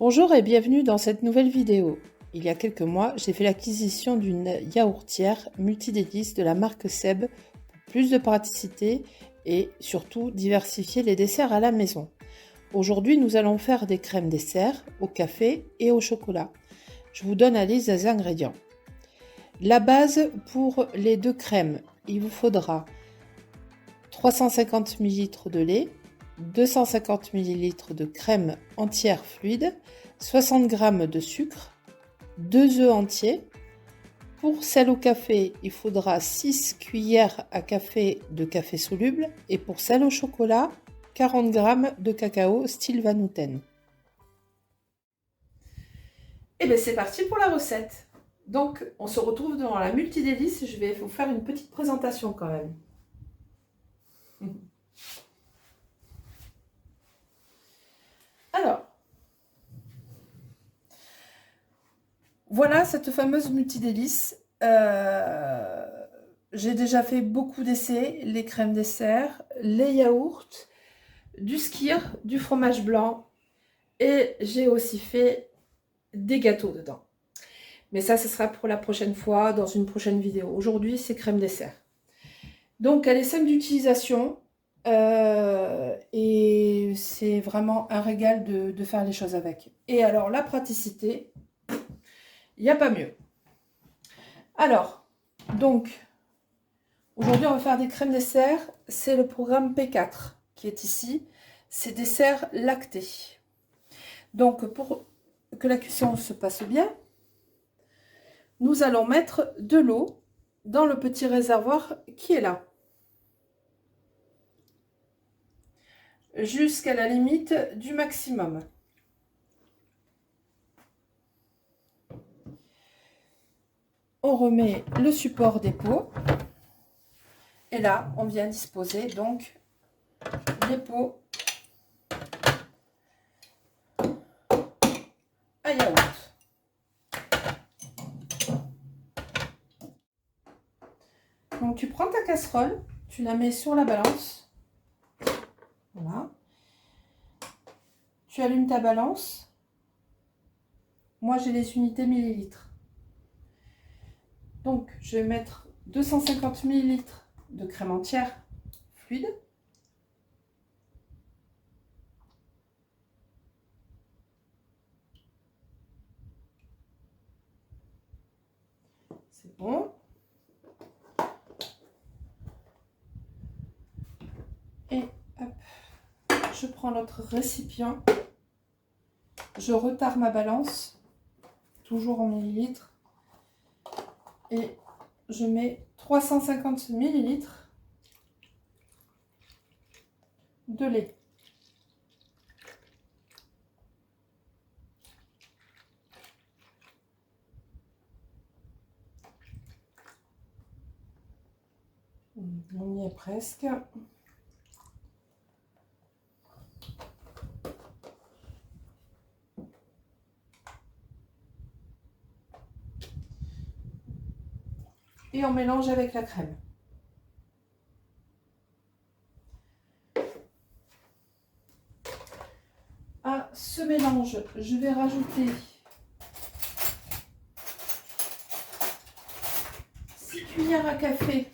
Bonjour et bienvenue dans cette nouvelle vidéo. Il y a quelques mois, j'ai fait l'acquisition d'une yaourtière multidélices de la marque Seb pour plus de praticité et surtout diversifier les desserts à la maison. Aujourd'hui, nous allons faire des crèmes dessert au café et au chocolat. Je vous donne la liste des ingrédients. La base pour les deux crèmes, il vous faudra 350 ml de lait, 250 ml de crème entière fluide, 60 g de sucre, 2 œufs entiers. Pour celle au café, il faudra 6 cuillères à café de café soluble et pour celle au chocolat, 40 g de cacao style Van Houten. Et bien c'est parti pour la recette. Donc on se retrouve dans la multidélice, je vais vous faire une petite présentation quand même. Alors, voilà cette fameuse multidélice. J'ai déjà fait beaucoup d'essais, les crèmes dessert, les yaourts, du skyr, du fromage blanc et j'ai aussi fait des gâteaux dedans. Mais ça, ce sera pour la prochaine fois, dans une prochaine vidéo. Aujourd'hui, c'est crème dessert. Donc, elle est simple d'utilisation et c'est vraiment un régal de faire les choses avec. Et alors, la praticité, il n'y a pas mieux. Alors, donc, aujourd'hui, on va faire des crèmes dessert. C'est le programme P4 qui est ici. C'est dessert lacté. Donc, pour que la cuisson se passe bien, nous allons mettre de l'eau dans le petit réservoir qui est là. Jusqu'à la limite du maximum. On remet le support des pots. Et là, on vient disposer donc les pots à yaourt. Donc tu prends ta casserole, tu la mets sur la balance. Voilà. Tu allumes ta balance. Moi, j'ai les unités millilitres. Donc, je vais mettre 250 ml de crème entière fluide. C'est bon. Et hop, je prends l'autre récipient. Je retarde ma balance, toujours en millilitres. Et je mets 350 ml de lait. On y est presque. Et on mélange avec la crème. À ce mélange, je vais rajouter 6 cuillères à café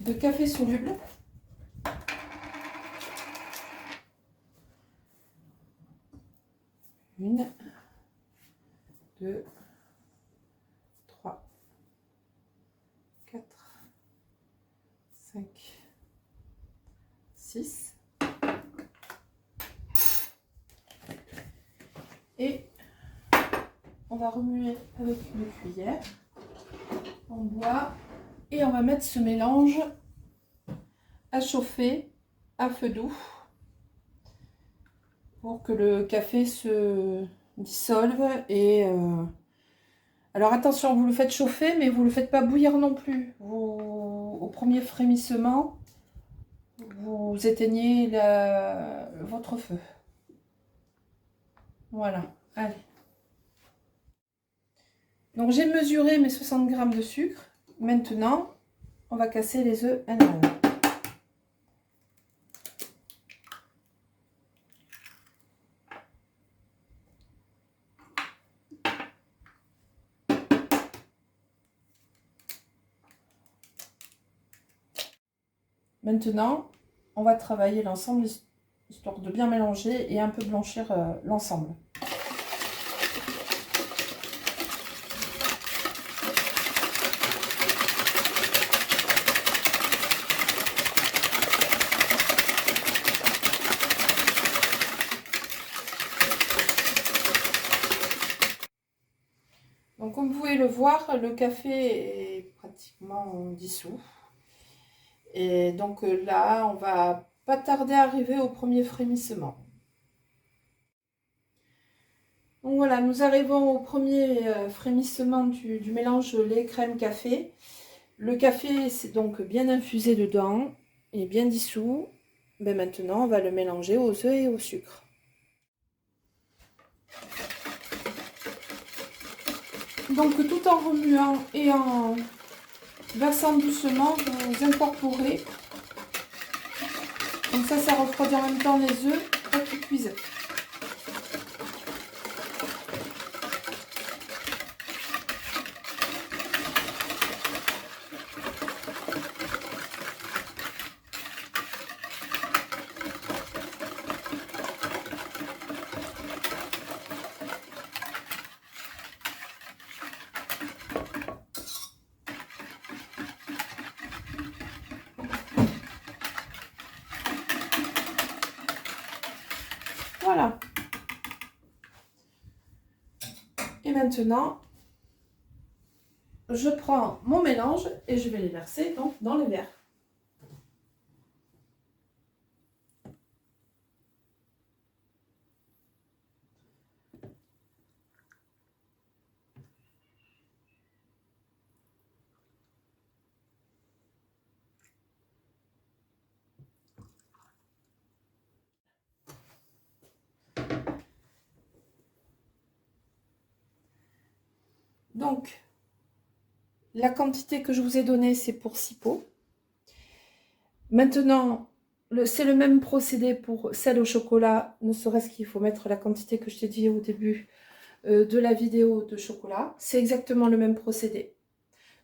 de café soluble. Une, 2, 3, 4, 5, 6. Et on va remuer avec une cuillère en bois et on va mettre ce mélange à chauffer à feu doux pour que le café se dissolve. Et alors attention, vous le faites chauffer, mais vous ne le faites pas bouillir non plus. Au premier frémissement, vous éteignez votre feu. Voilà, allez. Donc j'ai mesuré mes 60 g de sucre. Maintenant, on va casser les œufs un à un. Maintenant, on va travailler l'ensemble, histoire de bien mélanger et un peu blanchir l'ensemble. Donc, comme vous pouvez le voir, le café est pratiquement dissous. Et donc là, on va pas tarder à arriver au premier frémissement. Donc voilà, nous arrivons au premier frémissement du mélange lait, crème, café. Le café, c'est donc bien infusé dedans et bien dissous. Ben maintenant, on va le mélanger aux œufs et au sucre. Donc tout en remuant et en versant doucement, vous incorporez. Comme ça refroidit en même temps les œufs pour qu'ils cuisent. Voilà. Et maintenant, je prends mon mélange et je vais les verser donc dans les verres. Donc, la quantité que je vous ai donnée, c'est pour 6 pots. Maintenant, c'est le même procédé pour celle au chocolat, ne serait-ce qu'il faut mettre la quantité que je t'ai dit au début de la vidéo de chocolat. C'est exactement le même procédé.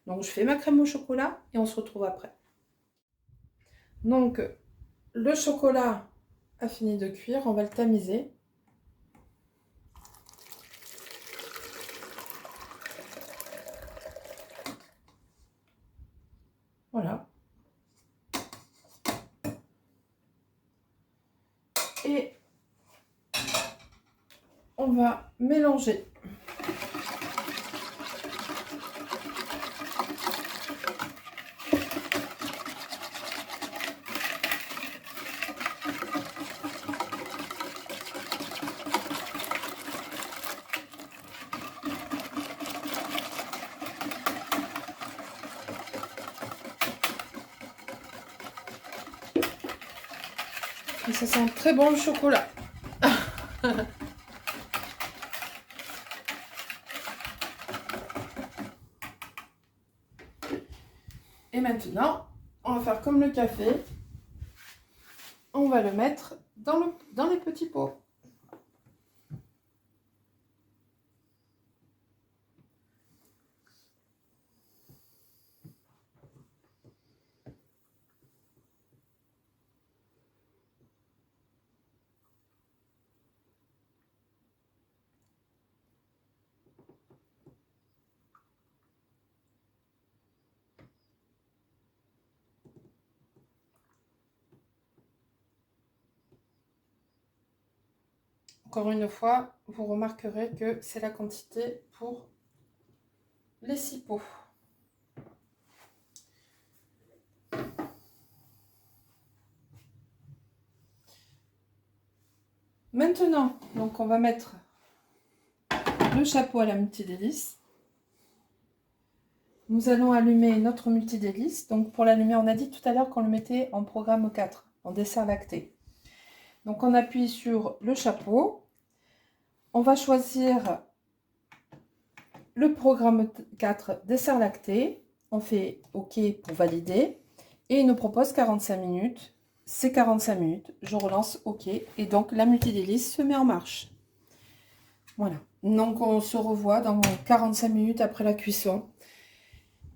Donc, je fais ma crème au chocolat et on se retrouve après. Donc, le chocolat a fini de cuire, on va le tamiser. Voilà. Et on va mélanger. Et ça sent très bon le chocolat. Et maintenant, on va faire comme le café. On va le mettre dans les petits pots. Encore une fois, vous remarquerez que c'est la quantité pour les 6 pots. Maintenant, donc on va mettre le chapeau à la multidélice. Nous allons allumer notre multidélice. Donc pour l'allumer, on a dit tout à l'heure qu'on le mettait en programme 4, en dessert lacté. Donc on appuie sur le chapeau. On va choisir le programme 4 dessert lacté. On fait OK pour valider. Et il nous propose 45 minutes. C'est 45 minutes. Je relance OK. Et donc la multidélice se met en marche. Voilà. Donc on se revoit dans 45 minutes après la cuisson.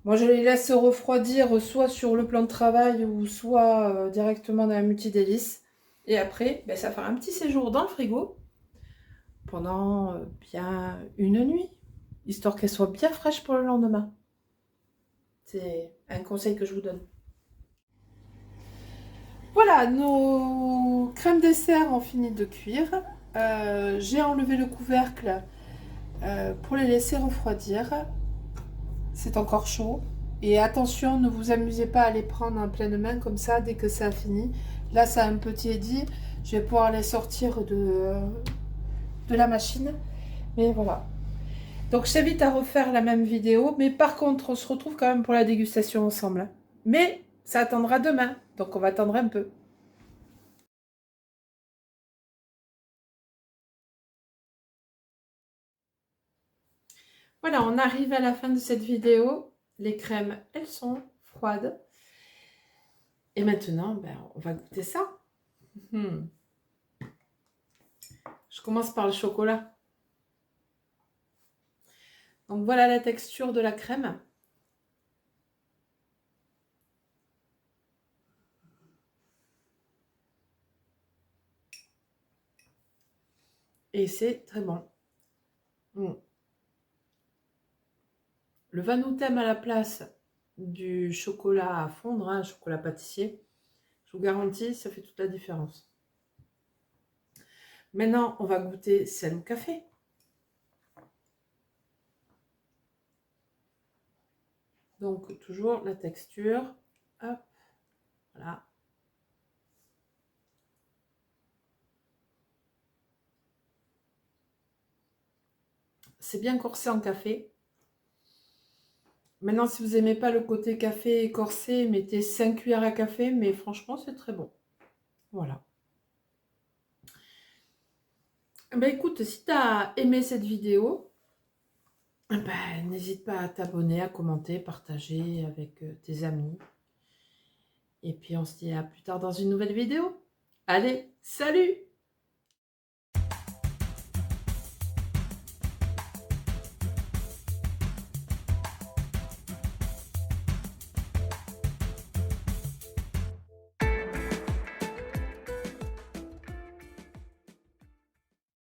Moi, je les laisse refroidir soit sur le plan de travail ou soit directement dans la multi-délice. Et après, ben, ça fait un petit séjour dans le frigo pendant bien une nuit, histoire qu'elles soient bien fraîches pour le lendemain. C'est un conseil que je vous donne. Voilà, nos crèmes dessert ont fini de cuire. J'ai enlevé le couvercle pour les laisser refroidir. C'est encore chaud. Et attention, ne vous amusez pas à les prendre en pleine main comme ça dès que ça a fini. Là, ça a un peu tiédi. Je vais pouvoir les sortir de la machine. Mais voilà. Donc, je t'invite à refaire la même vidéo. Mais par contre, on se retrouve quand même pour la dégustation ensemble. Mais ça attendra demain. Donc, on va attendre un peu. Voilà, on arrive à la fin de cette vidéo. Les crèmes, elles sont froides. Et maintenant, ben, on va goûter ça. Je commence par le chocolat. Donc voilà la texture de la crème. Et c'est très bon. Le Vanouten à la place du chocolat à fondre, hein, chocolat pâtissier, je vous garantis, ça fait toute la différence. Maintenant, on va goûter celle au café. Donc, toujours la texture. Hop, voilà. C'est bien corsé en café. Maintenant, si vous n'aimez pas le côté café corsé, mettez 5 cuillères à café, mais franchement, c'est très bon. Voilà. Ben écoute, si tu as aimé cette vidéo, ben, n'hésite pas à t'abonner, à commenter, partager avec tes amis. Et puis on se dit à plus tard dans une nouvelle vidéo. Allez, salut!